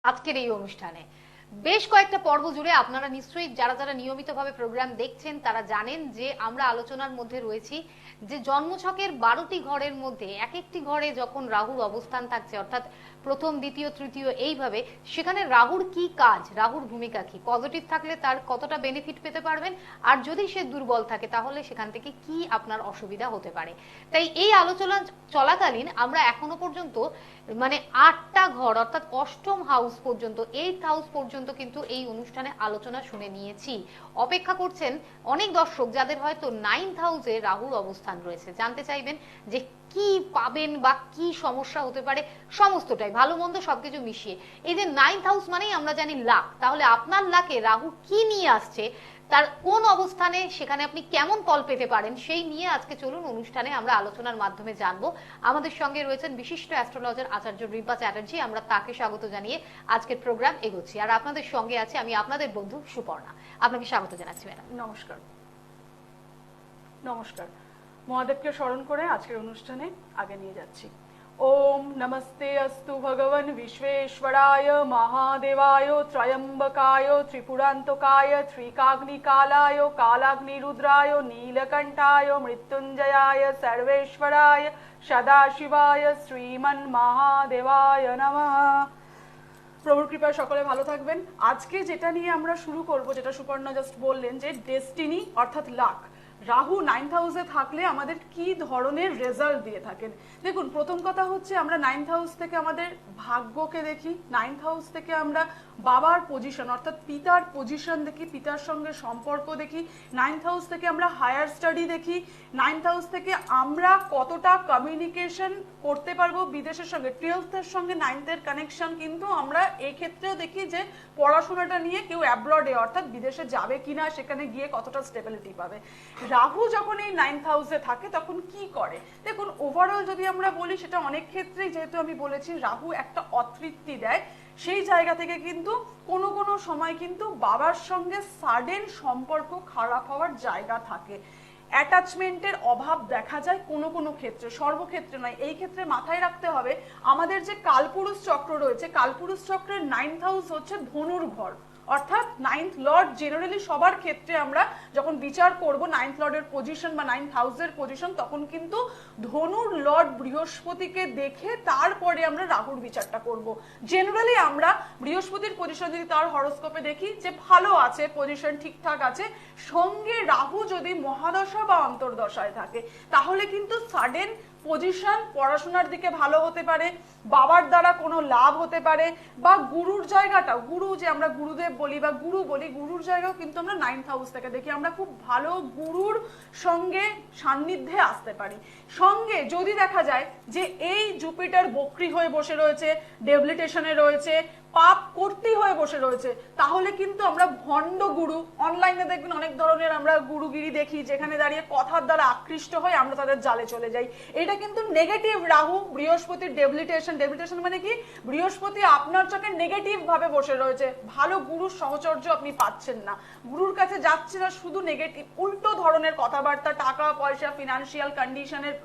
আজকের এই অনুষ্ঠানে বেশ কয়েকটা পর্ব জুড়ে আপনারা নিশ্চয়ই যারা যারা নিয়মিতভাবে প্রোগ্রাম দেখছেন তারা জানেন যে আমরা আলোচনার মধ্যে রয়েছি যে জন্মছকের 12টি ঘরের মধ্যে এক একটি ঘরে যখন রাহুর অবস্থান থাকছে, অর্থাৎ প্রথম দ্বিতীয় তৃতীয় এইভাবে, সেখানে রাহুর কি কাজ, রাহুর ভূমিকা কি, পজিটিভ থাকলে তার কতটা বেনিফিট পেতে পারবেন, আর যদি সে দুর্বল থাকে তাহলে সেখান থেকে কি আপনার অসুবিধা হতে পারে। তাই এই আলোচনা চলাকালীন আমরা এখনো পর্যন্ত মানে 8টা ঘর অর্থাৎ অষ্টম হাউস পর্যন্ত, 8th হাউস পর্যন্ত কিন্তু এই অনুষ্ঠানে আলোচনা শুনে নিয়েছি। অপেক্ষা করছেন অনেক দর্শক যাদের হয়তো 9th হাউসে রাহুর অবস্থান রয়েছে, জানতে চাইবেন যে কি পাবেন বা কি সমস্যা হতে পারে, সমস্তটাই ভালো মন্দ সবকিছু মিশিয়ে। এই যে 9th হাউস মানেই আমরা জানি লাক, তাহলে আপনার লাকে রাহু কি নিয়ে আসছে, তার কোন অবস্থানে, সেখানে আপনি কেমন ফল পেতে পারেন, সেই নিয়ে আজকে চলুন অনুষ্ঠানে আমরা আলোচনার মাধ্যমে জানবো। আমাদের সঙ্গে রয়েছেন বিশিষ্ট অ্যাস্ট্রোলজার আচার্য রিম্পা চ্যাটার্জি, আমরা তাকে স্বাগত জানিয়ে আজকের প্রোগ্রাম এগোচ্ছি। আর আপনাদের সঙ্গে আছে আমি আপনাদের বন্ধু সুপর্ণা। আপনাকে স্বাগত জানাচ্ছি ম্যাডাম। নমস্কার। নমস্কার। মহাদেবকে স্মরণ করে আজকের অনুষ্ঠানে আগে নিয়ে যাচ্ছি। ওম নমস্তে অস্তু ভগবান বিশ্বেশ্বরায় মহাদেবায় ত্রয়ম্বকায় ত্রিপুরান্তকায় ত্রিকাগ্নিকালায় কালাগ্নিরুদ্রায় নীলকণ্ঠায় মৃত্যুঞ্জয়ায় সর্বেশ্বরায় সদাশিবায় শ্রীমন মহাদেবায় নমঃ। প্রভুর কৃপায় সকলে ভালো থাকবেন। আজকে যেটা নিয়ে আমরা শুরু করব, যেটা সুপর্ণা জাস্ট বললেন যে ডেস্টিনি অর্থাৎ লাক, রাহু 9th হাউসে থাকলে আমাদের কি ধরনের রেজাল্ট দিয়ে থাকেন। দেখুন, প্রথম কথা হচ্ছে আমরা 9th হাউস থেকে আমাদের ভাগ্যকে দেখি, 9th হাউস থেকে আমরা বাবার পজিশন অর্থাৎ পিতার পজিশন দেখি, পিতার সঙ্গে সম্পর্ক দেখি, 9th হাউস থেকে আমরা হায়ার স্টাডি দেখি, 9th হাউস থেকে আমরা কতটা কমিউনিকেশন করতে পারবো বিদেশের সঙ্গে, 12th-এর সঙ্গে 9th-এর কানেকশন কিন্তু আমরা এই ক্ষেত্রেও দেখি যে পড়াশোনাটা নিয়ে কেউ অ্যাব্রডে অর্থাৎ বিদেশে যাবে কিনা, সেখানে গিয়ে কতটা স্টেবিলিটি পাবে। রাহু যখন এই 9th হাউসে থাকে তখন কি করে দেখুন, ওভারঅল যদি আমরা বলি সেটা অনেক ক্ষেত্রেই, যেহেতু আমি বলেছি রাহু একটা অতৃপ্তি দেয়, সেই জায়গা থেকে কিন্তু কোনো কোনো সময় কিন্তু বাবার সঙ্গে সাডেন সম্পর্ক খারাপ হওয়ার জায়গা থাকে, অ্যাটাচমেন্টের অভাব দেখা যায় কোনো কোনো ক্ষেত্রে, সর্বক্ষেত্রে নয়। এই ক্ষেত্রে মাথায় রাখতে হবে আমাদের যে কালপুরুষ চক্র রয়েছে, কালপুরুষ চক্রের 9th হাউস হচ্ছে ধনুর ঘর, অর্থাৎ 9th লর্ড জেনারেলি সবার ক্ষেত্রে আমরা যখন বিচার করব 9th লর্ডের পজিশন বা 9th হাউসের পজিশন, তখন কিন্তু ধনুর লর্ড বৃহস্পতিকে দেখে তারপরে আমরা রাহুর বিচারটা করব। জেনারেলি আমরা বৃহস্পতির পজিশন যদি তার হরোস্কোপে দেখি যে ভালো আছে, পজিশন ঠিকঠাক আছে, সঙ্গে রাহু যদি মহাদশা বা অন্তর্দশায় থাকে তাহলে কিন্তু সাডেন পজিশন পড়াশোনার দিকে ভালো হতে পারে, বাবার দ্বারা কোনো লাভ হতে পারে, বা গুরুর জায়গাটা, গুরু যে আমরা গুরুদেব বলি বা গুরু বলি, গুরুর জায়গাও কিন্তু আমরা 9th হাউস থেকে দেখি, আমরা খুব ভালো গুরুর সঙ্গে সান্নিধ্যে আসতে পারি। সঙ্গে যদি দেখা যায় যে এই জুপিটার বক্রি হয়ে বসে রয়েছে, ডেবিলিটেশনে রয়েছে, পাপ কর্তী হয়ে বসে রয়েছে, তাহলে কিন্তু আমরা ভণ্ড গুরু, অনলাইনে দেখবেন অনেক ধরনের আমরা গুরুগিরি দেখি যেখানে দাঁড়িয়ে কথার দ্বারা আকৃষ্ট হয়ে আমরা তাদের জালে চলে যাই। এটা কিন্তু নেগেটিভ রাহু, বৃহস্পতির ডেবিলিটেশন। ডেবিলিটেশন মানে কি, বৃহস্পতি আপনার চোখে নেগেটিভ ভাবে বসে রয়েছে, ভালো গুরুর সহচর্য আপনি পাচ্ছেন না, গুরুর কাছে যাচ্ছে না, শুধু নেগেটিভ উল্টো ধরনের কথাবার্তা, টাকা পয়সা, ফিনান্সিয়াল কন্ডিশনের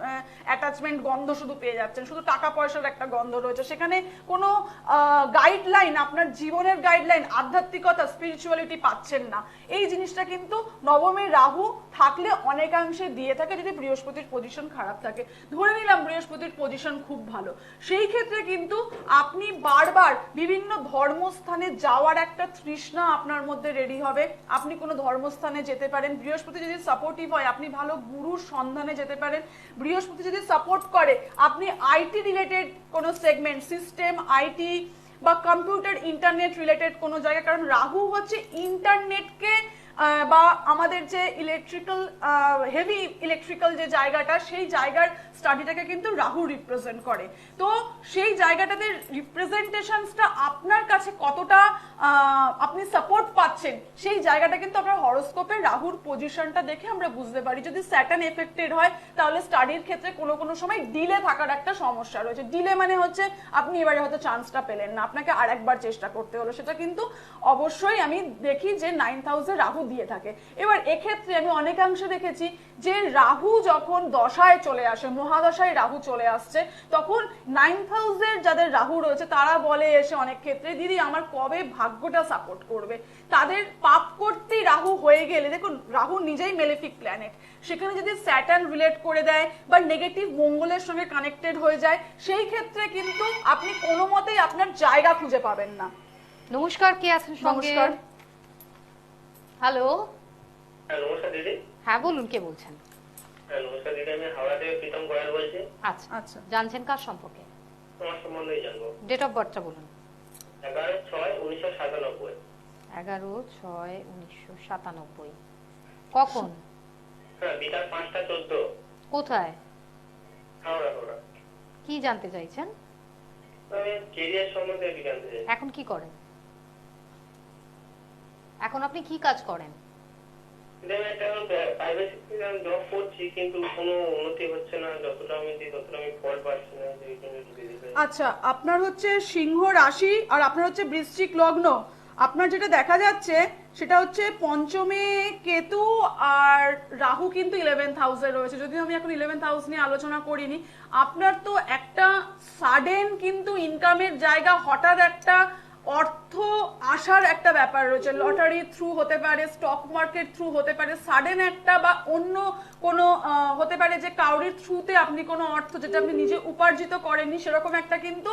অ্যাটাচমেন্ট গন্ধ শুধু পেয়ে যাচ্ছেন, শুধু টাকা পয়সার একটা গন্ধ রয়েছে, সেখানে কোনো গাইডলাইন, আপনার জীবনের গাইডলাইন, আধ্যাত্মিকতা, স্পিরিচুয়ালিটি পাচ্ছেন না। এই জিনিসটা কিন্তু নবমে রাহু থাকলে অনেকাংশে দিয়ে থাকে যদি বৃহস্পতির পজিশন খারাপ থাকে। ধরে নিলাম বৃহস্পতির পজিশন খুব ভালো, সেই ক্ষেত্রে কিন্তু আপনি বারবার বিভিন্ন ধর্মস্থানে যাওয়ার একটা তৃষ্ণা আপনার মধ্যে রেডি হবে, আপনি কোনো ধর্মস্থানে যেতে পারেন। বৃহস্পতি যদি সাপোর্টিভ হয় আপনি ভালো গুরুর সন্ধানে যেতে পারেন। বৃহস্পতি যদি সাপোর্ট করে আপনি আইটি রিলেটেড কোনো সেগমেন্ট, সিস্টেম, আইটি বা কম্পিউটার, ইন্টারনেট রিলেটেড কোনো জায়গা, কারণ রাহু হচ্ছে ইন্টারনেটকে বা আমাদের যে ইলেকট্রিক্যাল, হেভি ইলেকট্রিক্যাল যে জায়গাটা, সেই জায়গার স্টাডিটাকে কিন্তু রাহু রিপ্রেজেন্ট করে। তো সেই জায়গাটাতে রিপ্রেজেন্টেশনসটা আপনার কাছে কতটা আপনি সাপোর্ট পাচ্ছেন, সেই জায়গাটা কিন্তু আপনার হরোস্কোপে রাহুর পজিশনটা দেখে আমরা বুঝতে পারি। যদি স্যাটার্ন এফেক্টেড হয় তাহলে স্টাডির ক্ষেত্রে কোনো কোনো সময় ডিলে থাকার একটা সমস্যা রয়েছে। ডিলে মানে হচ্ছে আপনি এবারে হয়তো চান্সটা পেলেন না, আপনাকে আরেকবার চেষ্টা করতে হলো। সেটা কিন্তু অবশ্যই আমি দেখি যে 9th হাউসে রাহু দিয়ে থাকে। এবার এক্ষেত্রে আমি অনেকাংশে দেখেছি যে রাহু যখন দশায় চলে আসে, মহাদশায় রাহু চলে আসছে, তখন 9th হাউসের যাদের রাহু রয়েছে তারা বলে এসে অনেক ক্ষেত্রে, দিদি আমার কবে ভাগ্যটা সাপোর্ট করবে। তাদের পাপ করতেই রাহু হয়ে গেলে, দেখুন রাহু নিজেই মেলেফিক প্ল্যানেট, সেখানে যদি স্যাটার্ন রিলেট করে দেয় বা নেগেটিভ মঙ্গলের সঙ্গে কানেক্টেড হয়ে যায়, সেই ক্ষেত্রে কিন্তু আপনি কোনো মতেই আপনার জায়গা খুঁজে পাবেন না। নমস্কার, কে আছেন সঙ্গে? নমস্কার। হ্যালো। হ্যাঁ নমস্কার দিদি। হ্যাঁ বলুন, কে বলছেন? হ্যাঁ নমস্কার দিদি, আমি হাওড়া থেকে প্রীতম গোয়াল বলছি। আচ্ছা আচ্ছা। জানছেন কার সম্পর্কে? তোমার সম্বন্ধেই জানবো। ডেট অফ বার্থটা বলুন। 11/6/1997। 11/6/1997। কখন? হ্যাঁ বিকাল 5টা 14। কোথায়? হাওড়া হাওড়া। কি জানতে চাইছেন? আমি কেরিয়ার সম্বন্ধে একটু জানতে চাই। এখন কি করেন? এখন আপনি কি কাজ করেন? দিদি আমি একটা প্রাইভেট সেক্টরে জব করছি, কিন্তু কোনো উন্নতি হচ্ছে না, যতটা আমি দিই ততটা আমি ফল পাচ্ছি না। যে এই জন্য একটু দিদি ভাই। আচ্ছা, আপনার হচ্ছে সিংহ রাশি আর আপনার হচ্ছে বৃশ্চিক লগ্ন। আপনার যেটা দেখা যাচ্ছে সেটা হচ্ছে পঞ্চমে কেতু আর রাহু কিন্তু 11th হাউসে রয়েছে। যদিও আমি এখন 11th হাউস নিয়ে আলোচনা করিনি। আপনার তো একটা সাডেন কিন্তু ইনকামের জায়গা, হঠাৎ একটা অর্থ আসার একটা ব্যাপার রয়েছে। লটারি থ্রু হতে পারে, স্টক মার্কেট থ্রু হতে পারে, সাডেন একটা, বা অন্য কোনো হতে পারে যে কাউরির থ্রুতে আপনি কোনো অর্থ যেটা আপনি নিজে উপার্জিত করেননি, সেরকম একটা কিন্তু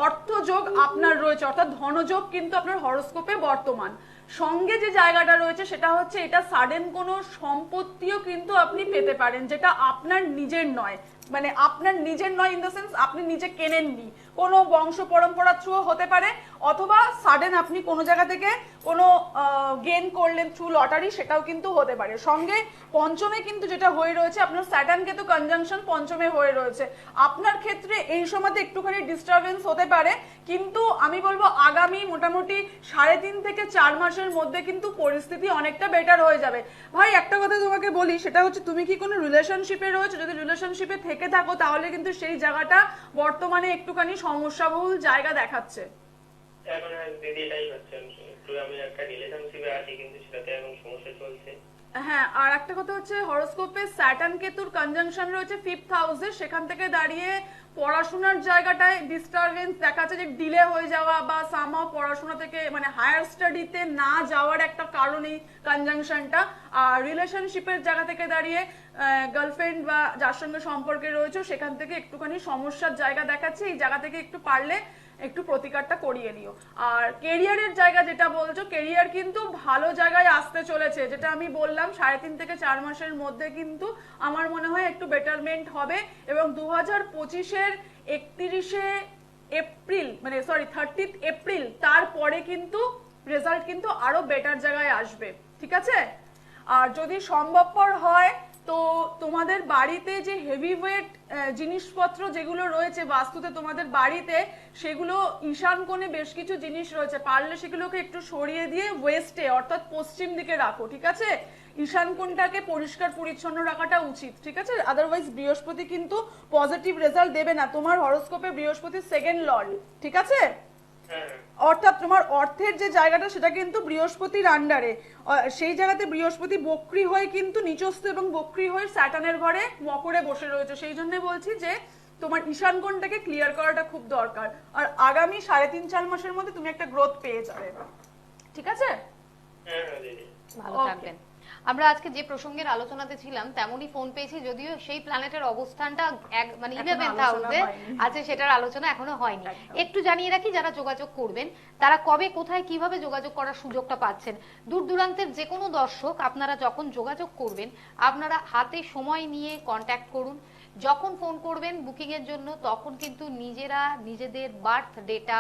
অর্থযোগ আপনার রয়েছে, অর্থাৎ ধনযোগ কিন্তু আপনার হরোস্কোপে বর্তমান। সঙ্গে যে জায়গাটা রয়েছে সেটা হচ্ছে এটা সাডেন কোনো সম্পত্তিও কিন্তু আপনি পেতে পারেন, যেটা আপনার নিজের নয়। মানে আপনার নিজের নয় ইন দ্য সেন্স আপনি নিজে কেনেননি, কোনো বংশ পরম্পরা থ্রু হতে পারে, অথবা সাডেন আপনি কোনো জায়গা থেকে কোনো গেইন করলেন থ্রু লটারি, সেটাও কিন্তু হতে পারে। সঙ্গে পঞ্চমে কিন্তু যেটা হয়ে রয়েছে আপনার স্যাটার্ন কেতু কনজাংশন পঞ্চমে হয়ে রয়েছে। আপনার ক্ষেত্রে এই সময়তে একটুখানি ডিস্টারবেন্স হতে পারে, কিন্তু আমি বলবো আগামী মোটামুটি 3.5 থেকে 4 মাসের মধ্যে কিন্তু পরিস্থিতি অনেকটা বেটার হয়ে যাবে। ভাই একটা কথা তোমাকে বলি, সেটা হচ্ছে তুমি কি কোনো রিলেশনশিপে রয়েছে? যদি রিলেশনশিপে থেকে থাকো তাহলে কিন্তু সেই জায়গাটা বর্তমানে একটুখানি সমস্যাবহুল জায়গা দেখাচ্ছে। এখন দিদি এটাই হচ্ছে, একটু আমি একটা রিলেশনশিপে আছি কিন্তু সেটাতে এখন সমস্যা চলছে। হ্যাঁ, আর একটা কথা হচ্ছে হরোস্কোপে স্যাটার্ন কেতুর কনজাংশন রয়েছে 5th হাউসে, সেখান থেকে দাঁড়িয়ে পড়াশোনার জায়গাটায় ডিস্টারবেন্স দেখাচ্ছে, যে ডিলে হয়ে যাওয়া বা সামহাও পড়াশোনা থেকে মানে হায়ার স্টাডিতে না যাওয়ার একটা কারণ এই কনজাংশনটা। আর রিলেশনশিপের জায়গা থেকে দাঁড়িয়ে গার্লফ্রেন্ড বা যার সঙ্গে সম্পর্কে রয়েছে সেখান থেকে একটুখানি সমস্যার জায়গা দেখাচ্ছে। এই জায়গা থেকে একটু পারলে একটু প্রতিকারটা করিয়ে নিও। আর কেরিয়ারের জায়গা যেটা বলছো, কেরিয়ার কিন্তু ভালো জায়গায় আসতে চলেছে, যেটা আমি বললাম 3.5 থেকে 4 মাসের মধ্যে কিন্তু আমার মনে হয় একটু বেটারমেন্ট হবে। এবং 2025-এর 31শে এপ্রিল মানে 30th এপ্রিল তারপরে কিন্তু রেজাল্ট কিন্তু আরো বেটার জায়গায় আসবে, ঠিক আছে? আর যদি সম্ভবপর হয় তো তোমাদের বাড়িতে যে হেভি ওয়েট জিনিসপত্র যেগুলো রয়েছে বাস্তুতে তোমাদের বাড়িতে, সেগুলো ঈশান কোণে বেশ কিছু জিনিস রয়েছে, পারলে সেগুলোকে একটু সরিয়ে দিয়ে ওয়েস্টে অর্থাৎ পশ্চিম দিকে রাখো, ঠিক আছে? ঈশান কোণটাকে পরিষ্কার পরিচ্ছন্ন রাখাটা উচিত, ঠিক আছে? আদারওয়াইজ বৃহস্পতি কিন্তু পজিটিভ রেজাল্ট দেবে না। তোমার হরোস্কোপে বৃহস্পতি সেকেন্ড লর্ড, ঠিক আছে? অর্থাৎ তোমার অর্থের যে জায়গাটা সেটা কিন্তু বৃহস্পতির আন্ডারে, সেই জায়গাতে বৃহস্পতি বক্রী হয়ে কিন্তু নিচস্থ এবং বক্রী হয়ে স্যাটার্নের ঘরে মকরে বসে রয়েছে। সেই জন্য বলছি যে তোমার ঈশান কোণটাকে ক্লিয়ার করাটা খুব দরকার। আর আগামী 3.5-4 মাসের মধ্যে তুমি একটা গ্রোথ পেয়ে যাবে, ঠিক আছে? ভালো থাকবেন। আমরা আজকে যে প্রসঙ্গের আলোচনাতে ছিলাম তেমনই ফোন পেয়েছি, যদিও সেই প্ল্যানেটের অবস্থানটা মানে 11th হাউসে আছে, সেটার আলোচনা এখনো হয়নি। একটু জানিয়ে রাখি, যারা যোগাযোগ করবেন তারা কবে কোথায় কিভাবে যোগাযোগ করার সুযোগটা পাচ্ছেন। দূর দূরান্তের যে কোনো দর্শক আপনারা যখন যোগাযোগ করবেন আপনারা হাতে সময় নিয়ে কন্ট্যাক্ট করুন। যখন ফোন করবেন বুকিং এর জন্য তখন কিন্তু নিজেরা নিজেদের বার্থ ডেটা,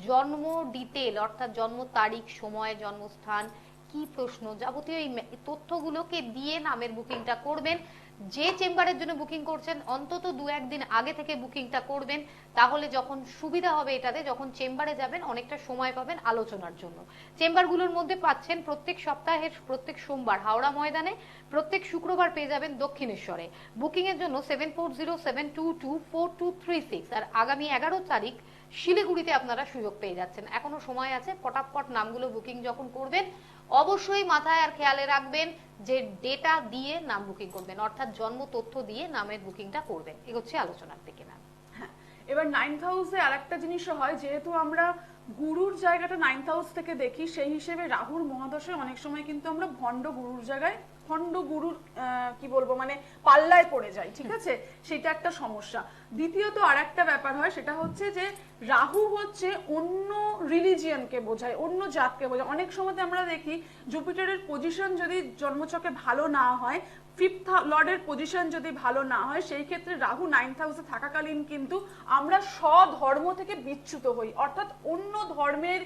জন্ম ডিটেল অর্থাৎ জন্ম তারিখ, সময়, জন্মস্থান, কি প্রশ্ন, যাবতীয় এই তথ্যগুলোকে দিয়ে নামের বুকিংটা করবেন। যে চেম্বারের জন্য বুকিং করছেন অন্তত 2-1 দিন আগে থেকে বুকিংটা করবেন, তাহলে যখন সুবিধা হবে এটাতে, যখন চেম্বারে যাবেন অনেকটা সময় পাবেন আলোচনার জন্য। চেম্বারগুলোর মধ্যে পাচ্ছেন প্রত্যেক সপ্তাহের প্রত্যেক সোমবার হাওড়া ময়দানে, প্রত্যেক শুক্রবার পেয়ে যাবেন দক্ষিণেশ্বরে। বুকিং এর জন্য 7407224236। আর আগামী 11 তারিখ শিলিগুড়িতে আপনারা সুযোগ পেয়ে যাচ্ছেন। এখনো সময় আছে, ফটাফট নামগুলো বুকিং যখন করবেন অবশ্যই মাথায় আর খেয়ালে রাখবেন যে ডেটা দিয়ে নাম বুকিং করবেন, অর্থাৎ জন্ম তথ্য দিয়ে নামের বুকিংটা করবেন। এগোচ্ছে আলোচনার দিকে ম্যাম। হ্যাঁ, এবার 9th হাউসে আরেকটা জিনিসও হয়, যেহেতু আমরা গুরুর জায়গাটা 9th হাউস থেকে দেখি, সেই হিসেবে রাহুর মহাদশে অনেক সময় কিন্তু আমরা ভণ্ড গুরুর জায়গায় ভণ্ড গুরুর কি বলবো মানে পাল্লায় পড়ে যাই, ঠিক আছে, সেটা একটা সমস্যা। দ্বিতীয়ত আর একটা ব্যাপার হয়, সেটা হচ্ছে যে রাহু হচ্ছে অন্য রিলিজিয়নকে বোঝায়, অন্য জাতকে বোঝায়। অনেক সময়তে আমরা দেখি জুপিটারের পজিশন যদি জন্মছকে ভালো না হয়, 5th লর্ডের পজিশন যদি ভালো না হয়, সেই ক্ষেত্রে রাহু 9th হাউসে থাকাকালীন কিন্তু আমরা স্বধর্ম থেকে বিচ্যুত হই, অর্থাৎ অন্য ধর্মের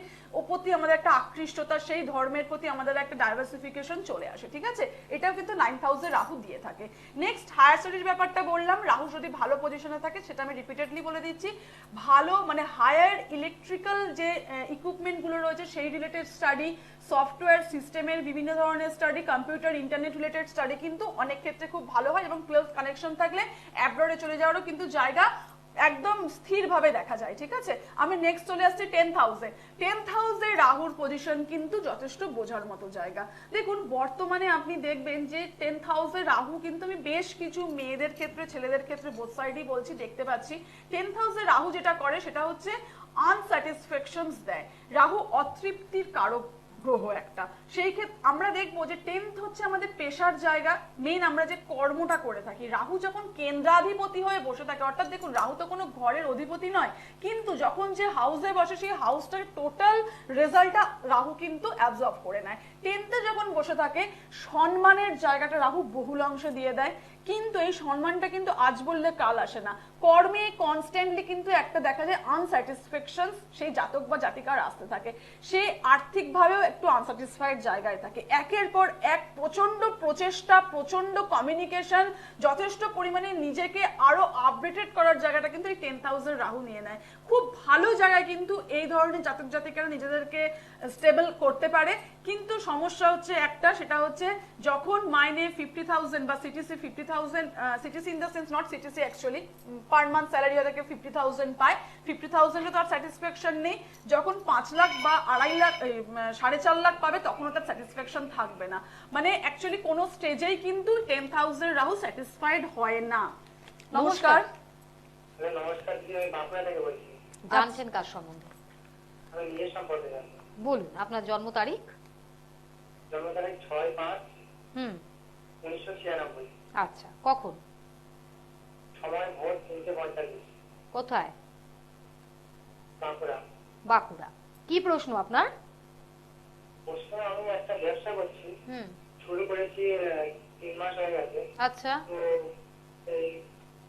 প্রতি আমাদের একটা আকৃষ্টতা, সেই ধর্মের প্রতি আমাদের একটা ডাইভার্সিফিকেশন চলে আসে, ঠিক আছে। এটাও কিন্তু 9th হাউসে রাহু দিয়ে থাকে। নেক্সট হায়ার স্টাডির ব্যাপারটা বললাম, রাহু যদি ভালো পজিশনে থাকে, সেটা আমি রিপিটেডলি বলে দিচ্ছি, ভালো মানে হায়ার ইলেকট্রিক্যাল যে ইকুইপমেন্ট গুলো রয়েছে সেই রিলেটেড স্টাডি, সফটওয়্যার সিস্টেমের বিভিন্ন ধরনের study, computer internet related study কিন্তু অনেক ক্ষেত্রে খুব ভালো হয়, এবং ক্লোজ কানেকশন থাকলে অ্যাব্রডে চলে যাওয়ারও কিন্তু জায়গা একদম স্থিরভাবে দেখা যায়, ঠিক আছে। আমি নেক্সট চলে আসছি 10th হাউসে। 10th হাউসে রাহুর পজিশন কিন্তু যথেষ্ট বোঝার মতো জায়গা। দেখুন বর্তমানে আপনি দেখবেন যে 10th হাউসে রাহু কিন্তু, আমি বেশ কিছু মেয়েদের ক্ষেত্রে ছেলেদের ক্ষেত্রে বোথ সাইডই বলছি, দেখতে পাচ্ছি 10th হাউসে রাহু যেটা করে সেটা হচ্ছে আনস্যাটিসফ্যাকশনস দেয়। রাহু অতৃপ্তির কারক গ্রহ একটা, সেই ক্ষেত্রে আমরা দেখবো যে 10th হচ্ছে আমাদের পেশার জায়গা, মেন আমরা যে কর্মটা করে থাকি। রাহু যখন কেন্দ্রাধিপতি হয়ে বসে থাকে, অর্থাৎ দেখুন রাহু তো কোনো ঘরের অধিপতি নয়, কিন্তু যখন যে হাউসে বসে সেই হাউসটার টোটাল রেজাল্টটা রাহু কিন্তু অ্যাবজর্ব করে নেয়। 10th যখন বসে থাকে সম্মানের জায়গাটা রাহু বহুল অংশে দিয়ে দেয়, কিন্তু এই সম্মানটা কিন্তু আজ বললে কাল আসে না, কর্মে কনস্ট্যান্টলি কিন্তু একটা দেখা যায় আনস্যাটিসফ্যাকশন সেই জাতক বা জাতিকার আসতে থাকে, সে আর্থিকভাবেও একটু আনস্যাটিসফাইড জায়গায় থাকে। একের পর এক প্রচন্ড প্রচেষ্টা, প্রচন্ড কমিউনিকেশন, যথেষ্ট পরিমাণে নিজেকে আরো আপডেটেড করার জায়গাটা কিন্তু এই 10th হাউসের রাহু নিয়ে নেয়। খুব ভালো জায়গায় কিন্তু এই ধরনের জাতক জাতিকারা নিজেদেরকে স্টেবল করতে পারে, কিন্তু সমস্যা হচ্ছে একটা, সেটা হচ্ছে যখন মাইনে 50,000 বা CTC 50,000, CTC in the sense not CTC actually, per month salary ওদেরকে 50,000 পায়, 50,000 এ তো আর স্যাটিসফ্যাকশন নেই। যখন 5 লাখ বা 2.5 লাখ 4.5 লাখ পাবে, তখন তার স্যাটিসফ্যাকশন থাকবে না। মানে অ্যাকচুয়ালি কোনো স্টেজেই কিন্তু 10th হাউসের রাহু স্যাটিসফাইড হয় না। নমস্কার। নমস্কার, আমি বাঁকুড়া থেকে বলছি। জানছেন কার সম্বন্ধে? আমি নিজের সম্পর্কে জানবো। বলুন আপনার জন্ম তারিখ। জন্ম তারিখ 6/5/1996। আচ্ছা, কখন? সময় ভোর 3:45। কোথায়? বাঁকুড়া। বাঁকুড়া। কি প্রশ্ন আপনার? প্রশ্ন, আমি একটা ব্যবসা করছি, শুরু করেছি 3 মাস হয়ে গেছে। আচ্ছা। তো এই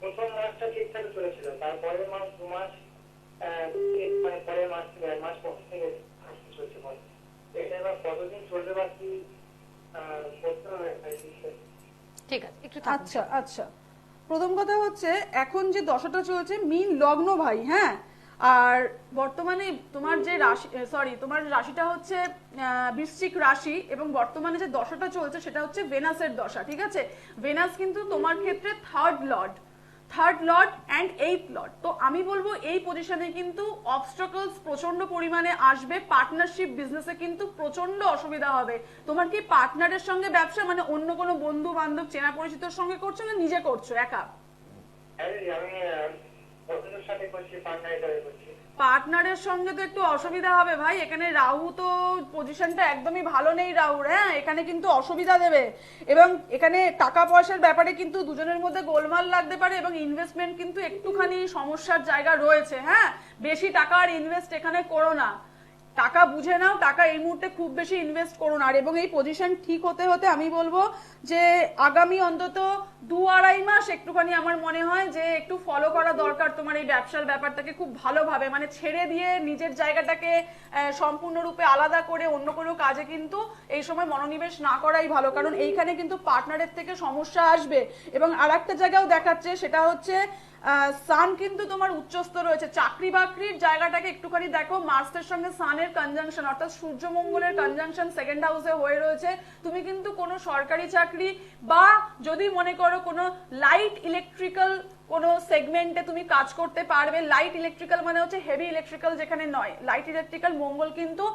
প্রথম মাসটা ঠিকঠাক চলেছিল, তারপরের মাস 2 মাস মানে পরের মাস থেকে 1 মাস পর থেকে চলছে। এটা এবার কতদিন চলবে বা কি করতে হবে? ঠিক আছে, একটু থাকুন। আচ্ছা আচ্ছা, প্রথম কথা হচ্ছে এখন যে দশাটা চলছে মীন লগ্ন ভাই, হ্যাঁ, আর বর্তমানে তোমার যে রাশি, সরি তোমার রাশিটা হচ্ছে বৃশ্চিক রাশি, এবং বর্তমানে যে দশাটা চলছে সেটা হচ্ছে ভেনাসের দশা, ঠিক আছে। ভেনাস কিন্তু তোমার ক্ষেত্রে third Lord and 8th Lord. তো আমি বলবো এই পজিশনে কিন্তু অবস্ট্রাকলস প্রচন্ড পরিমাণে আসবে, পার্টনারশিপ বিজনেসে কিন্তু প্রচন্ড অসুবিধা হবে। তোমার কি পার্টনারের সঙ্গে ব্যবসা, মানে অন্য কোনো বন্ধু বান্ধব চেনা পরিচিতর সঙ্গে করছো না নিজে করছো একা? আমি বন্ধুদের সাথে করছি, পার্টনারের করছি। পার্টনারের সঙ্গে তো একটু অসুবিধা হবে ভাই, এখানে রাহু তো পজিশনটা একদমই ভালো নেই রাহুর, হ্যাঁ, এখানে কিন্তু অসুবিধা দেবে, এবং এখানে টাকা পয়সার ব্যাপারে কিন্তু দুজনের মধ্যে গোলমাল লাগতে পারে, এবং ইনভেস্টমেন্ট কিন্তু একটুখানি সমস্যার জায়গা রয়েছে, হ্যাঁ। বেশি টাকা আর ইনভেস্ট এখানে করো না, টাকা বুঝে নাও, টাকা এই মুহূর্তে খুব বেশি ইনভেস্ট করো না। আর এবং এই পজিশন ঠিক হতে হতে আমি বলবো যে আগামী অন্তত 2-2.5 মাস একটুখানি আমার মনে হয় যে একটু ফলো করা দরকার তোমার এই ব্যবসার ব্যাপারটাকে খুব ভালোভাবে, মানে ছেড়ে দিয়ে নিজের জায়গাটাকে সম্পূর্ণরূপে আলাদা করে অন্য কোনো কাজে কিন্তু এই সময় মনোনিবেশ না করাই ভালো, কারণ এইখানে কিন্তু পার্টনারের থেকে সমস্যা আসবে। এবং আর একটা জায়গাও দেখাচ্ছে, সেটা হচ্ছে সান কিন্তু তোমার উচ্চস্থ রয়েছে, চাকরি বাকরির জায়গাটাকে একটুখানি দেখো, মার্সের সঙ্গে সানের কনজাংশন অর্থাৎ সূর্যমঙ্গলের কনজাংশন সেকেন্ড হাউসে হয়ে রয়েছে। তুমি কিন্তু কোনো সরকারি চাকরি বা যদি মনে করো কোনো লাইট ইলেকট্রিক্যাল কোনো সেগমেন্টে তুমি কাজ করতে পারবে। লাইট ইলেকট্রিক্যাল মানে হচ্ছে হেভি ইলেকট্রিক্যাল যেখানে নয়। লাইট ইলেকট্রিক্যাল মঙ্গল কিন্তু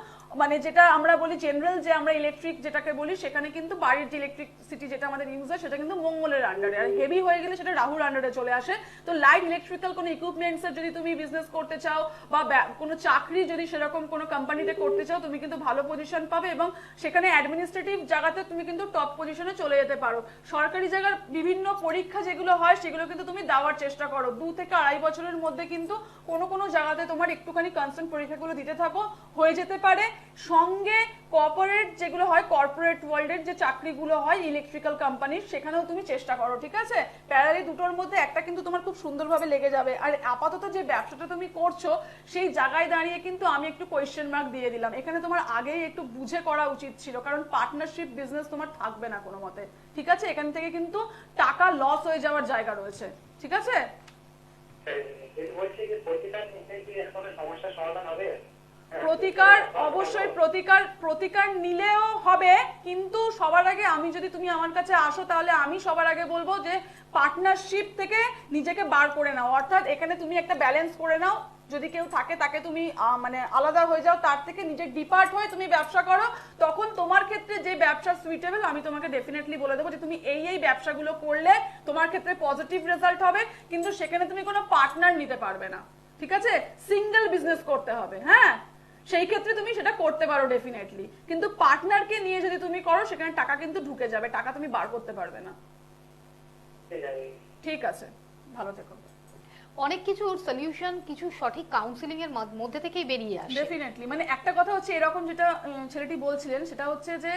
মানে যেটা আমরা বলি জেনারেল যে আমরা ইলেকট্রিক যেটাকে বলি, সেখানে কিন্তু বাড়ির যে ইলেকট্রিসিটি যেটা আমাদের ইউজ হয় সেটা কিন্তু মঙ্গলের আন্ডারে, আর হেভি হয়ে গেলে সেটা রাহুর আন্ডারে চলে আসে। তো লাইট ইলেকট্রিক্যাল কোনো ইকুইপমেন্টস এর যদি তুমি বিজনেস করতে চাও বা কোনো চাকরি যদি সেরকম কোনো কোম্পানিতে করতে চাও, তুমি কিন্তু ভালো পজিশন পাবে এবং সেখানে অ্যাডমিনিস্ট্রেটিভ জায়গাতে তুমি কিন্তু টপ পজিশনে চলে যেতে পারো। সরকারি জায়গার বিভিন্ন পরীক্ষা যেগুলো হয় সেগুলো কিন্তু তুমি দেওয়ার চেষ্টা করো। 2 থেকে 2.5 বছরের মধ্যে কিন্তু কোনো জায়গাতে তোমার একটুখানি কনস্ট্যান্ট পরীক্ষাগুলো দিতে থাকো, হয়ে যেতে পারে। সঙ্গে কর্পোরেট যেগুলো হয়, কর্পোরেট ওয়ার্ল্ডের যে চাকরিগুলো হয় ইলেকট্রিক্যাল কোম্পানির, সেখানেও তুমি চেষ্টা করো, ঠিক আছে? প্যারালি দুটোর মধ্যে একটা কিন্তু তোমার খুব সুন্দরভাবে লেগে যাবে। আর আপাতত যে ব্যবসাটা তুমি করছো সেই জায়গায় দাঁড়িয়ে কিন্তু আমি একটু কোয়েশ্চেন মার্ক দিয়ে দিলাম। এখানে তোমার আগেই একটু বুঝে করা উচিত ছিল, কারণ পার্টনারশিপ বিজনেস তোমার থাকবে না কোনো মতে, ঠিক আছে? এখান থেকে কিন্তু টাকা লস হয়ে যাওয়ার জায়গা রয়েছে, ঠিক আছে? বলছি যে প্রতিকার নিতে কি এখন সমস্যার সমাধান হবে? প্রতিকার অবশ্যই প্রতিকার নিলেও হবে, কিন্তু সবার আগে আমি যদি তুমি আমার কাছে আসো তাহলে আমি সবার আগে বলবো যে পার্টনারশিপ থেকে নিজেকে বার করে নাও। অর্থাৎ এখানে তুমি একটা ব্যালেন্স করে নাও, যদি কেউ থাকে তাকে তুমি মানে আলাদা হয়ে যাও, তার থেকে নিজের ডিপার্ট হয়ে তুমি ব্যবসা করো। তখন তোমার ক্ষেত্রে যে ব্যবসা সুইটেবল আমি তোমাকে ডেফিনেটলি বলে দেবো যে তুমি এই ব্যবসাগুলো করলে তোমার ক্ষেত্রে পজিটিভ রেজাল্ট হবে, কিন্তু সেখানে তুমি কোনো পার্টনার নিতে পারবে না, ঠিক আছে? সিঙ্গেল বিজনেস করতে হবে, হ্যাঁ? সেই ক্ষেত্রে তুমি সেটা করতে পারো ডেফিনেটলি, কিন্তু পার্টনারকে নিয়ে যদি তুমি করো সেখানে টাকা কিন্তু ঢুকে যাবে, টাকা তুমি বার করতে পারবে না। ঠিক আছে, ভালো থেকো। অনেক কিছুর সলিউশন কিছু সঠিক কাউন্সিলিং এর মধ্যে থেকেই বেরিয়ে আসে। ডেফিনেটলি, মানে একটা কথা হচ্ছে এরকম যেটা ছেলেটি বলছিলেন সেটা হচ্ছে যে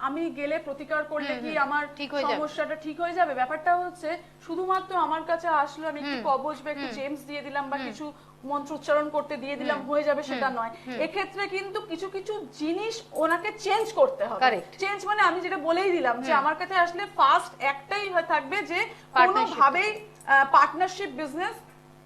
আমি গেলে প্রতিকার করলে কি আমার সমস্যাটা ঠিক হয়ে যাবে। ব্যাপারটা হচ্ছে শুধুমাত্র আমার কাছে আসলে আমি একটু কবজ বা একটু জেমস দিয়ে দিলাম বা কিছু মন্ত্র উচ্চারণ করতে দিয়ে দিলাম হয়ে যাবে সেটা নয়। এক্ষেত্রে কিন্তু কিছু কিছু জিনিস ওনাকে চেঞ্জ করতে হবে। চেঞ্জ মানে আমি যেটা বলেই দিলাম যে আমার কাছে আসলে ফার্স্ট একটাই থাকবে যে কোনোভাবেই পার্টনারশিপ বিজনেস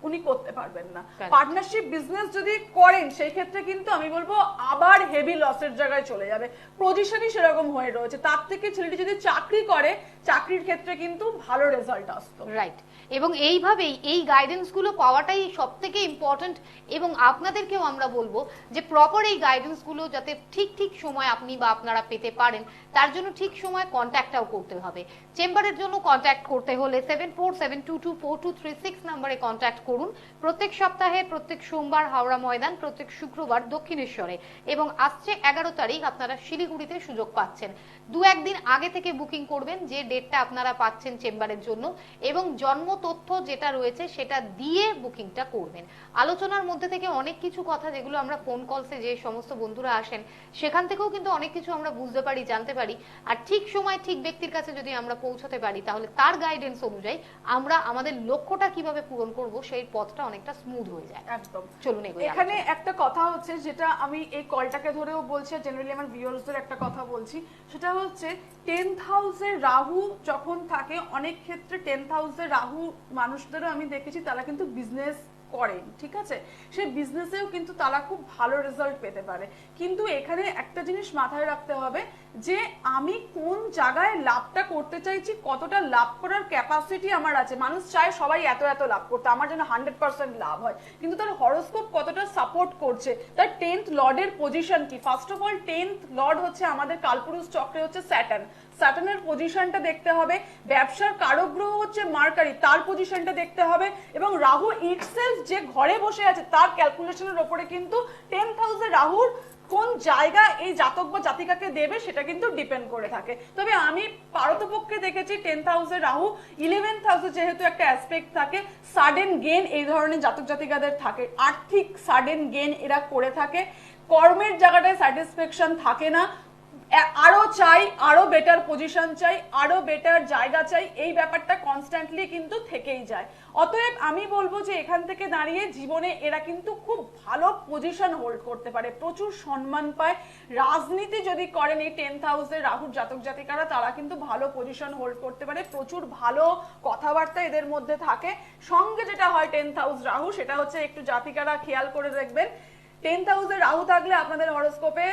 উনি করতে পারবেন না। পার্টনারশিপ বিজনেস যদি করেন সেই ক্ষেত্রে কিন্তু আমি বলবো আবার হেভি লসের জায়গায় চলে যাবে, পজিশনই সেরকম হয়ে রয়েছে। তার থেকে ছেলেটি যদি চাকরি করে, চাকরির ক্ষেত্রে কিন্তু ভালো রেজাল্ট আসতো। রাইট, এবং এইভাবেই এই গাইডেন্স গুলো পাওয়াটাই সব থেকে ইম্পর্টেন্ট। এবং আপনাদেরকেও আমরা বলবো যে প্রপার এই গাইডেন্স গুলো যাতে ঠিক সময় আপনি বা আপনারা পেতে পারেন, তার জন্য ঠিক সময় কন্ট্যাক্টটাও করতে হবে। চেম্বারের জন্য কন্ট্যাক্ট করতে হলে 7472242236 নম্বরে কন্ট্যাক্ট করুন। প্রত্যেক সপ্তাহে প্রত্যেক সোমবার হাওড়া ময়দান, প্রত্যেক শুক্রবার দক্ষিণেশ্বরে, এবং আসছে 11 তারিখ আপনারা শিলিগুড়িতে সুযোগ পাচ্ছেন। 2-1 দিন আগে থেকে বুকিং করবেন যে ডেটটা আপনারা পাচ্ছেন চেম্বারের জন্য, এবং জন্ম তথ্য যেটা রয়েছে সেটা দিয়ে বুকিংটা করবেন। আলোচনার মধ্যে থেকে অনেক কিছু কথা যেগুলো আমরা ফোন কলসে যে সমস্ত বন্ধুরা আসেন সেখান থেকেও কিন্তু অনেক কিছু আমরা বুঝতে পারি, জানতে পারি। আর ঠিক সময় ঠিক ব্যক্তির কাছে যদি আমরা পৌঁছাতে পারি তাহলে তার গাইডেন্স অনুযায়ী আমরা আমাদের লক্ষ্যটা কিভাবে পূরণ করব সেই পথটা অনেকটা স্মুথ হয়ে যায়। একদম। চলুন এখানে একটা কথা হচ্ছে যেটা আমি এই কলটাকে ধরেও বলছি, জেনারেলি আমার ভিউয়ার্সদের একটা কথা বলছি, সেটা হচ্ছে 10th হাউসে রাহু যখন থাকে, অনেক ক্ষেত্রে 10th হাউসে রাহু মানুষদেরও আমি দেখেছি তারা কিন্তু বিজনেস করেন, ঠিক আছে? সেই বিজনেসেও কিন্তু তারা খুব ভালো রেজাল্ট পেতে পারে। কিন্তু এখানে একটা জিনিস মাথায় রাখতে হবে যে আমি কোন জায়গায় লাভটা করতে চাইছি, কতটা লাভ করার ক্যাপাসিটি আমার আছে। মানুষ চায় সবাই এত লাভ করতে, আমার জন্য 100% লাভ হয়, কিন্তু তার হরোস্কোপ কতটা সাপোর্ট করছে, তার 10th লর্ডের পজিশন কি। First of all 10th Lord হচ্ছে আমাদের কালপুরুষ চক্রে হচ্ছে স্যাটার্নের পজিশনটা দেখতে হবে। ব্যবসার কারক গ্রহ হচ্ছে মার্কারি, তার পজিশনটা দেখতে হবে। এবং রাহু ইটসেলফ যে ঘরে বসে আছে তার ক্যালকুলেশনের উপরে কিন্তু 10th হাউসে রাহুর কোন জায়গা এই জাতক বা জাতিকাকে দেবে সেটা কিন্তু ডিপেন্ড করে থাকে। তবে আমি পারতপক্ষে দেখেছি 10th হাউসে রাহু, 11th হাউসে যেহেতু একটা অ্যাসপেক্ট থাকে, সাডেন গেইন এই ধরনের জাতক জাতিকাদের থাকে, আর্থিক সাডেন গেইন এরা করে থাকে। কর্মের জায়গাটায় স্যাটিসফ্যাকশন থাকে না, আরো চাই, আরো বেটার পজিশন চাই, আরো বেটার জায়গা চাই, এই ব্যাপারটা কনস্ট্যান্টলি কিন্তু থেকেই যায়। অতএব আমি বলবো যে এখান থেকে দাঁড়িয়ে জীবনে এরা কিন্তু খুব ভালো পজিশন হোল্ড করতে পারে, প্রচুর সম্মান পায়। রাজনীতি যদি করেন এই 10th হাউসের রাহুর জাতক জাতিকারা, তারা কিন্তু ভালো পজিশন হোল্ড করতে পারে, প্রচুর ভালো কথাবার্তা এদের মধ্যে থাকে। সঙ্গে যেটা হয় 10th হাউস রাহু, সেটা হচ্ছে একটু জাতিকারা খেয়াল করে দেখবেন, 10th হাউসে রাহু থাকলে আপনাদের হরোস্কোপে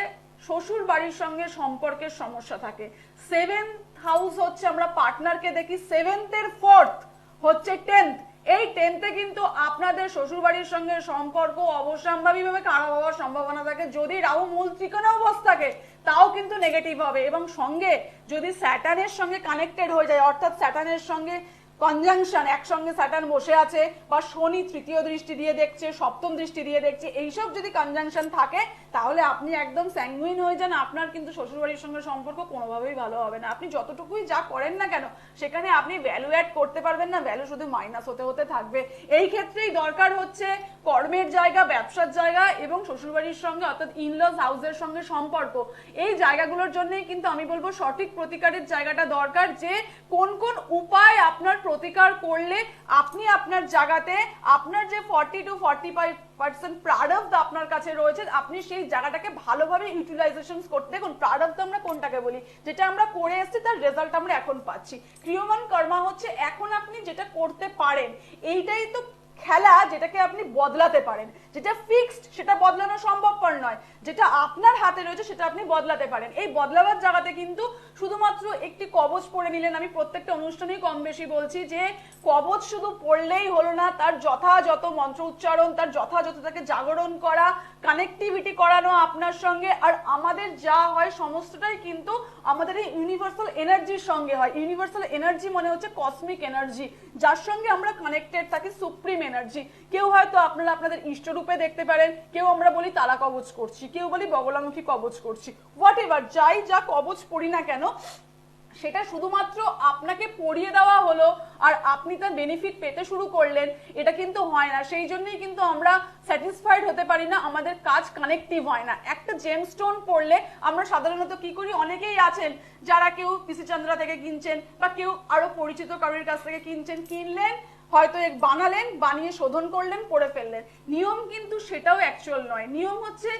শ্বশুর বাড়ির সঙ্গে সম্পর্কের সমস্যা থাকে। 7th হাউস হচ্ছে আমরা পার্টনারকে দেখি, 7th এর 4th হচ্ছে 10th। এই 10th এ কিন্তু আপনাদের শ্বশুর বাড়ির সঙ্গে সম্পর্ক অবশ্যম্ভাবীভাবে খারাপ হওয়ার সম্ভাবনা থাকে। যদি রাহু মূল ত্রিকোণে অবস্থা থাকে তাও কিন্তু নেগেটিভ হবে। এবং সঙ্গে যদি স্যাটার্নের সঙ্গে কানেক্টেড হয়ে যায়, অর্থাৎ স্যাটার্নের সঙ্গে কনজাংশন, একসঙ্গে স্যাটার্ন বসে আছে, বা শনি তৃতীয় দৃষ্টি দিয়ে দেখছে, সপ্তম দৃষ্টি দিয়ে দেখছে, এইসব যদি কনজাংশন থাকে তাহলে আপনি একদম স্যাঙ্গুইন হয়ে যান। আপনার কিন্তু শ্বশুরবাড়ির সঙ্গে সম্পর্ক কোনোভাবেই ভালো হবে না। আপনি যতটুকুই যা করেন না কেন সেখানে আপনি ভ্যালু অ্যাড করতে পারবেন না, ভ্যালু শুধু মাইনাস হতে হতে থাকবে। এই ক্ষেত্রেই দরকার হচ্ছে কর্মের জায়গা, ব্যবসার জায়গা এবং শ্বশুরবাড়ির সঙ্গে অর্থাৎ ইনলস হাউসের সঙ্গে সম্পর্ক, এই জায়গাগুলোর জন্যই কিন্তু আমি বলবো সঠিক প্রতিকারের জায়গাটা দরকার, যে কোন কোন উপায় আপনার প্রতিকার করলে আপনি আপনার জায়গাতে আপনার যে 40 to 45% প্রারব্ধ আপনার কাছে রয়েছে, আপনি সেই জায়গাটাকে ভালোভাবে ইউটিলাইজেশন করতে। দেখুন, প্রারব্ধ আমরা কোনটাকে বলি, যেটা আমরা করে এসেছি তার রেজাল্ট আমরা এখন পাচ্ছি। ক্রিয়মান কর্মা হচ্ছে এখন আপনি যেটা করতে পারেন, এইটাই তো খেলা, যেটাকে আপনি বদলাতে পারেন। যেটা ফিক্সড সেটা বদলানো সম্ভবপর নয়, যেটা আপনার হাতে রয়েছে সেটা আপনি বদলাতে পারেন। এই বদলাবার জায়গাতে কিন্তু শুধুমাত্র একটি কবচ পড়ে নিলেন, আমি প্রত্যেকটা অনুষ্ঠানেই কম বেশি বলছি যে কবচ শুধু পড়লেই হলো না, তার যথাযথ মন্ত্র উচ্চারণ, তার যথাযথ তাকে জাগরণ করা, কানেক্টিভিটি করানো আপনার সঙ্গে। আর আমাদের যা হয় সমস্তটাই কিন্তু আমাদের এই ইউনিভার্সাল এনার্জির সঙ্গে হয়। ইউনিভার্সাল এনার্জি মানে হচ্ছে কসমিক এনার্জি, যার সঙ্গে আমরা কানেক্টেড থাকি, সুপ্রিম এনার্জি। কেউ হয়তো আপনারা আপনাদের ইষ্টরূপে দেখতে পারেন, কেউ আমরা বলি তারা কবচ করছি, কেউ বলি বগলামুখী কবচ করছি, হোয়াট এভার, যাই যা কবচ পড়ি না কেন সেটা শুধুমাত্র আপনাকে পড়িয়ে দেওয়া হলো আর আপনি তার বেনিফিট পেতে শুরু করলেন, এটা কিন্তু হয় না। সেই জন্যই কিন্তু আমরা স্যাটিসফাইড হতে পারি না, আমাদের কাজ কানেক্টিভ হয় না। একটা জেমস্টোন পড়লে আমরা সাধারণত কি করি, অনেকেই আছেন যারা কেউ পিসি চন্দ্রা থেকে কিনছেন বা কেউ আরো পরিচিত কারোর কাছ থেকে কিনছেন, কিনলেন, হয়তো এক বানালেন, বানিয়ে শোধন করলেন, পড়ে ফেললেন। নিয়ম কিন্তু সেটাও অ্যাকচুয়াল নয়। নিয়ম হচ্ছে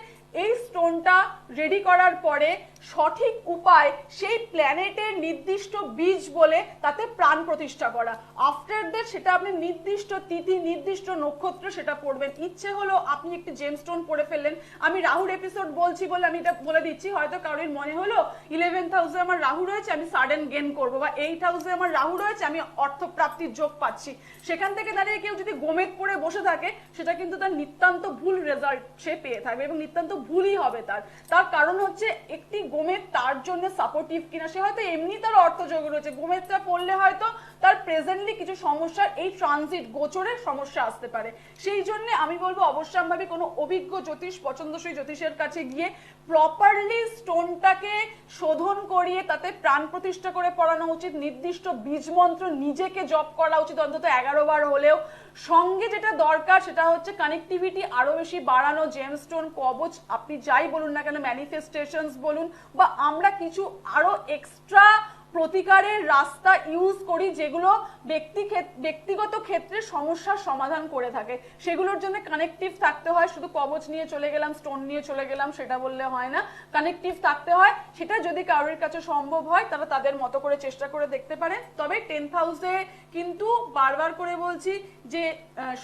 এই স্টোনটা রেডি করার পরে সঠিক উপায় সেই প্ল্যানেটের নির্দিষ্ট বীজ বলে তাতে প্রাণ প্রতিষ্ঠা করা। আফটার দ্যাট সেটা আপনি নির্দিষ্ট তিথি, নির্দিষ্ট নক্ষত্র সেটা পড়বেন। ইচ্ছে হলো আপনি একটি জেমস্টোন পড়ে ফেললেন। আমি রাহুর এপিসোড বলছি বলে আমি এটা বলে দিচ্ছি, হয়তো কারোর মনে হলো 11th হাউসে আমার রাহু রয়েছে, আমি সাডেন গেন করবো, বা 8th হাউসে আমার রাহু রয়েছে, আমি অর্থপ্রাপ্তির যোগ পাচ্ছি। সেখান থেকে দাঁড়িয়ে কেউ যদি গোমেদ পড়ে বসে থাকে, সেটা কিন্তু তার নিতান্ত ভুল রেজাল্ট সে পেয়ে থাকবে এবং নিতান্ত ভুলই হবে তার কারণ হচ্ছে একটি গোমেদ তার জন্য সাপোর্টিভ কিনা। সে হয়তো এমনি তার অর্থযোগ রয়েছে, গোমেদটা পড়লে হয়তো তার প্রেজেন্টলি কিছু সমস্যার এই ট্রানজিট গোচরের সমস্যা আসতে পারে। সেই জন্য আমি বলবো অবশ্যম্ভাবী কোনো অভিজ্ঞ জ্যোতিষ, পছন্দসই জ্যোতিষের কাছে গিয়ে প্রপারলি স্টোনটাকে শোধন করিয়ে তাতে প্রাণ প্রতিষ্ঠা করে পড়ানো উচিত। নির্দিষ্ট বীজ মন্ত্র নিজেকে জপ করা উচিত অন্তত 11 বার হলেও। সঙ্গে যেটা দরকার সেটা হচ্ছে কানেক্টিভিটি আরো বেশি বাড়ানো। জেমস্টোন, কবচ, আপনি যাই বলুন না কেন, ম্যানিফেস্টেশনস বলুন, বা আমরা কিছু আরো এক্সট্রা প্রতিকারের রাস্তা ইউজ করি যেগুলো ব্যক্তিগত ক্ষেত্রে সমস্যার সমাধান করে থাকে, সেগুলোর জন্য কানেক্টিভ থাকতে হয়। শুধু কবচ নিয়ে চলে গেলাম, স্টোন নিয়ে চলে গেলাম সেটা বললে হয় না, কানেক্টিভ থাকতে হয়। সেটা যদি কারোর কাছে সম্ভব হয় তারা তাদের মতো করে চেষ্টা করে দেখতে পারেন। তবে 10th হাউসে কিন্তু বারবার করে বলছি যে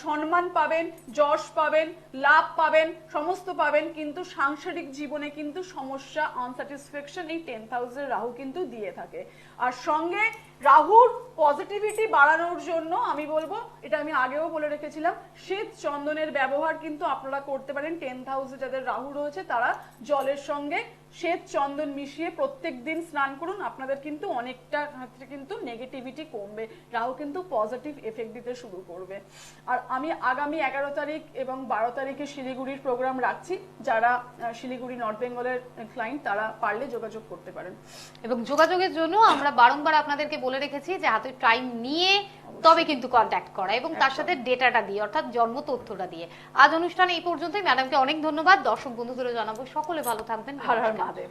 সম্মান পাবেন, যশ পাবেন, লাভ পাবেন, সমস্ত পাবেন, কিন্তু সাংসারিক জীবনে কিন্তু সমস্যা, আনস্যাটিসফ্যাকশন এই 10th হাউসের রাহু কিন্তু দিয়ে থাকে। আর সঙ্গে রাহুর পজিটিভিটি বাড়ানোর জন্য আমি বলবো, এটা আমি আগেও বলে রেখেছিলাম, শ্বেত চন্দনের ব্যবহার কিন্তু আপনারা করতে পারেন। 10th হাউসে যাদের রাহু রয়েছে তারা জলের সঙ্গে শ্বেত চন্দন মিশিয়ে প্রত্যেক দিন স্নান করুন, আপনাদের কিন্তু অনেকটা ক্ষেত্রে কিন্তু নেগেটিভিটি কমবে, রাহু কিন্তু পজিটিভ এফেক্ট দিতে শুরু করবে। আর আমি আগামী 11 তারিখ এবং 12 তারিখে শিলিগুড়ির প্রোগ্রাম রাখছি, যারা শিলিগুড়ি নর্থ বেঙ্গলের ক্লায়েন্ট তারা পারলে যোগাযোগ করতে পারেন। এবং যোগাযোগের জন্য আমরা বারংবার আপনাদেরকে বলে রেখেছি যে হাতে টাইম নিয়ে তবে কিন্তু কন্ট্যাক্ট করা এবং তার সাথে ডেটাটা দিয়ে, অর্থাৎ জন্ম তথ্যটা দিয়ে। আজ অনুষ্ঠানে এই পর্যন্তই। ম্যাডামকে অনেক ধন্যবাদ। দর্শক বন্ধুদেরও জানাবো সকলে ভালো থাকবেন। হর হর মহাদেব।